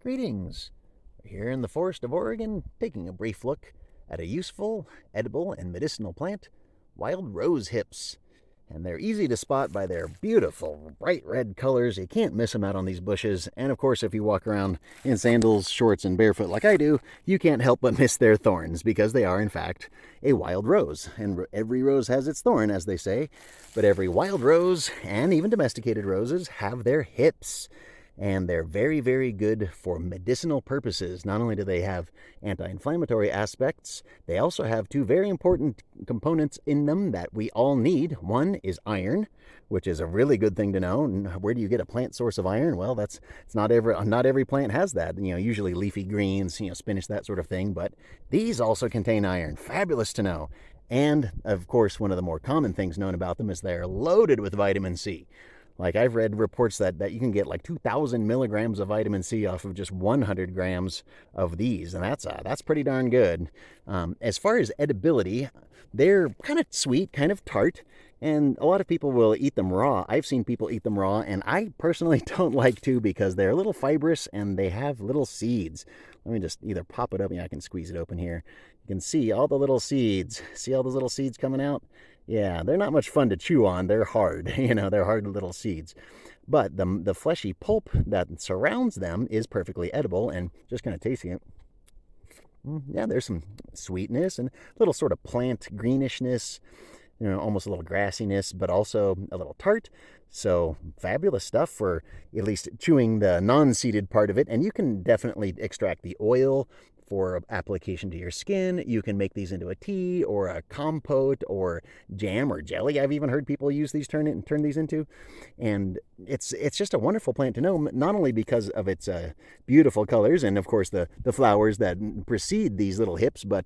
Greetings! We're here in the forest of Oregon, taking a brief look at a useful, edible, and medicinal plant, wild rose hips. And they're easy to spot by their beautiful, bright red colors. You can't miss them out on these bushes. And of course, if you walk around in sandals, shorts, and barefoot like I do, you can't help but miss their thorns because they are, in fact, a wild rose. And every rose has its thorn, as they say. But every wild rose, and even domesticated roses, have their hips. And they're very, very good for medicinal purposes. Not only do they have anti-inflammatory aspects, they also have two very important components in them that we all need. One is iron, which is a really good thing to know. And where do you get a plant source of iron? Well, it's not every plant has that. Usually leafy greens, spinach, that sort of thing. But these also contain iron. Fabulous to know. And of course, one of the more common things known about them is they're loaded with vitamin C. Like I've read reports that you can get like 2,000 milligrams of vitamin C off of just 100 grams of these, and that's pretty darn good. As far as edibility, they're kind of sweet, kind of tart, and a lot of people will eat them raw. I've seen people eat them raw, and I personally don't like to because they're a little fibrous and they have little seeds. Let me just either pop it up. Yeah, I can squeeze it open here. You can see all the little seeds. See all those little seeds coming out? Yeah, they're not much fun to chew on. They're hard, they're hard little seeds. But the fleshy pulp that surrounds them is perfectly edible, and just kind of tasting it. Yeah, there's some sweetness and a little sort of plant greenishness, almost a little grassiness, but also a little tart. So fabulous stuff for at least chewing the non-seeded part of it. And you can definitely extract the oil for application to your skin. You can make these into a tea or a compote or jam or jelly. I've even heard people use these, turn these into. And it's just a wonderful plant to know, not only because of its beautiful colors and of course the flowers that precede these little hips, but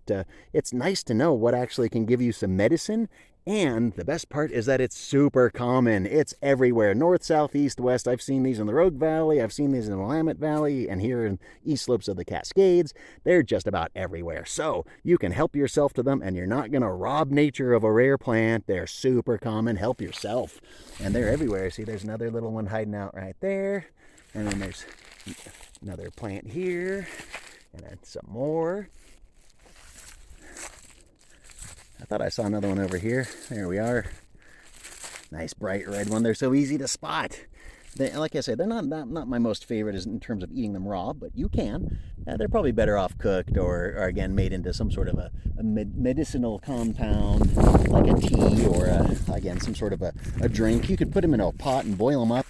it's nice to know what actually can give you some medicine. And the best part is that it's super common. It's everywhere. North, south, east, west. I've seen these in the Rogue Valley. I've seen these in the Willamette Valley and here in east slopes of the Cascades. They're just about everywhere. So you can help yourself to them and you're not going to rob nature of a rare plant. They're super common. Help yourself. And they're everywhere. See, there's another little one hiding out right there. And then there's another plant here. And then some more. I thought I saw another one over here. There we are. Nice bright red one. They're so easy to spot. Like I said, they're not my most favorite in terms of eating them raw, but you can. They're probably better off cooked or again, made into some sort of a medicinal compound, like a tea or, again, some sort of a drink. You could put them in a pot and boil them up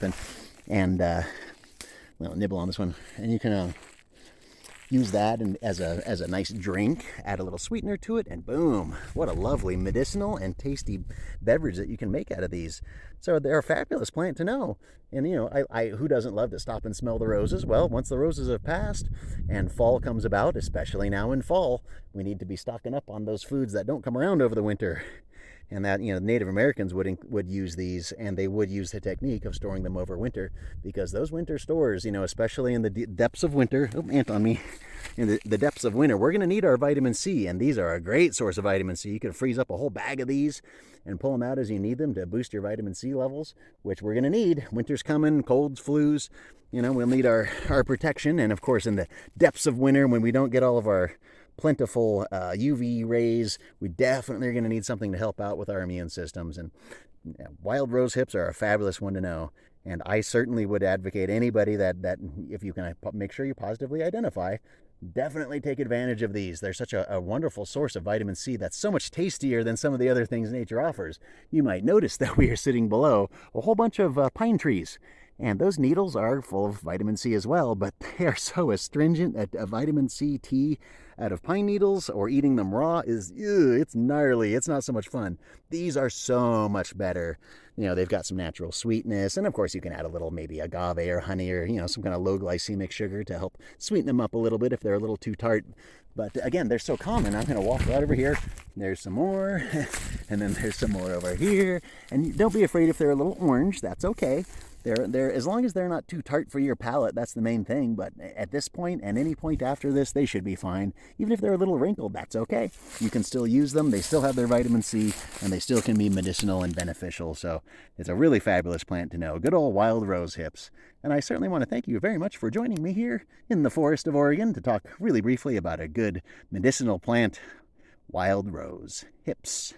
and well, nibble on this one. And you can use that and as a nice drink, add a little sweetener to it, and boom, what a lovely medicinal and tasty beverage that you can make out of these. So they're a fabulous plant to know. And I who doesn't love to stop and smell the roses? Well, once the roses have passed and fall comes about, especially now in fall, we need to be stocking up on those foods that don't come around over the winter. And that, Native Americans would use these, and they would use the technique of storing them over winter, because those winter stores, especially in the depths of winter, ant on me, in the depths of winter, we're going to need our vitamin C, and these are a great source of vitamin C. You can freeze up a whole bag of these and pull them out as you need them to boost your vitamin C levels, which we're going to need. Winter's coming, colds, flus, we'll need our protection. And of course, in the depths of winter, when we don't get all of our plentiful UV rays, we definitely are going to need something to help out with our immune systems. And wild rose hips are a fabulous one to know. And I certainly would advocate anybody that if you can make sure you positively identify, definitely take advantage of these. They're such a wonderful source of vitamin C that's so much tastier than some of the other things nature offers. You might notice that we are sitting below a whole bunch of pine trees. And those needles are full of vitamin C as well, but they are so astringent that a vitamin C tea out of pine needles or eating them raw it's gnarly. It's not so much fun. These are so much better. They've got some natural sweetness, and of course you can add a little maybe agave or honey or, some kind of low glycemic sugar to help sweeten them up a little bit if they're a little too tart. But again, they're so common. I'm going to walk right over here. There's some more, and then there's some more over here. And don't be afraid if they're a little orange. That's okay. They're as long as they're not too tart for your palate, that's the main thing. But at this point and any point after this, they should be fine. Even if they're a little wrinkled, that's okay. You can still use them. They still have their vitamin C, and they still can be medicinal and beneficial. So it's a really fabulous plant to know. Good old wild rose hips. And I certainly want to thank you very much for joining me here in the forest of Oregon to talk really briefly about a good medicinal plant, wild rose hips.